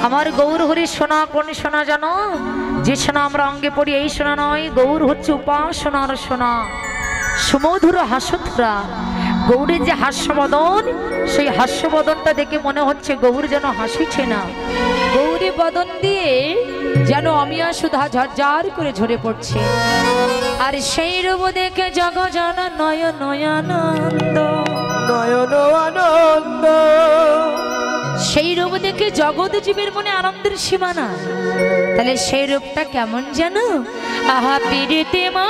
আমার গৌর হরি সোনা কোন সোনা জানো? যে সোনা আমরা অঙ্গে পড়ি এই সোনা নয়, গৌর হচ্ছে উপাসনার সোনা, সুমধুর হাস্যধরা। গৌরের যে হাস্যবদন, সেই হাস্যবদনটা দেখে মনে হচ্ছে গৌর যেন হাসিছে না, গৌরী বদন দিয়ে যেন অমিয়া সুধা ঝরঝর করে ঝরে পড়ছে। আর সেই রূপ দেখে জগজন নয়ন আনন্দ, নয়ন আনন্দ। সেই রূপ দেখে জগৎ জীবের মনে আনন্দের সীমা না। তাহলে সেই রূপটা কেমন জানো? আহা পিরিতে মা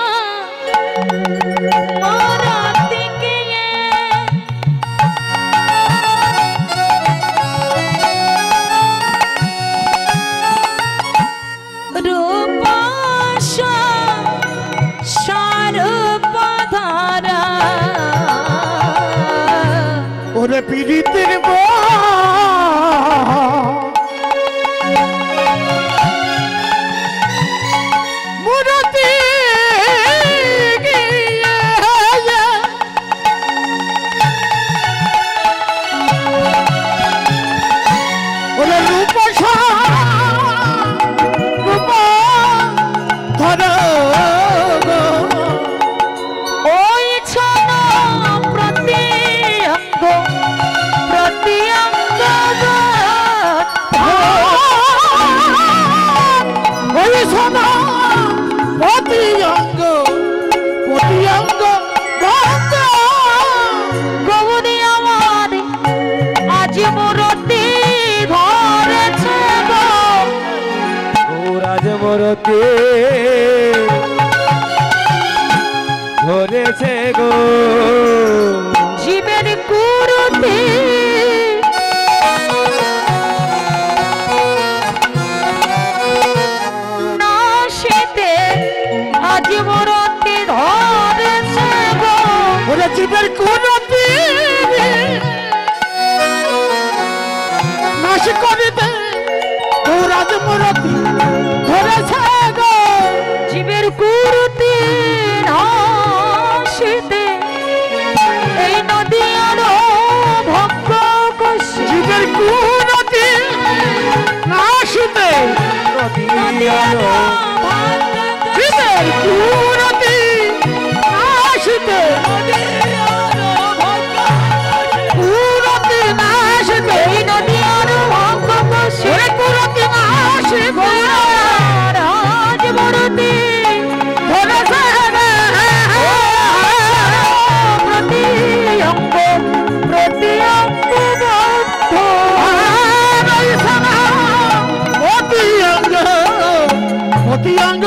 ওরে পীড়িতের মুরতি ওরে রূপ রূপ ধর ওই ছনো প্রতি অঙ্গ প্রতি অঙ্গ ওই সোনা প্রতি অঙ্গ প্রতি অঙ্গ গৌরী আমার আজ মূরতি ধরেছে গো, গৌরাজ মূরতি ধরেছে গো। জীবের কুরুতি নাশেতে আজ মূরতি ধরেছে গো। ওরে জীবের কুরতি নাশ করিতে গৌরাজ মূরতি ধরেছে গো। জীবের কুরুতি নাশেতে এই নদী আরো ভঙ্গ করছে। জীবের কুরতি নাশিতে নদী আলো জীবের কুরতি নাশিতে কুরতি নাশিতে এই নদী আরো ভঙ্গ করছে। কুরতি নাশিতে রাজ মূরতি ধরেছে প্রতি অঙ্গ প্রতি অঙ্গ বদ্ধ। অতি অঙ্গ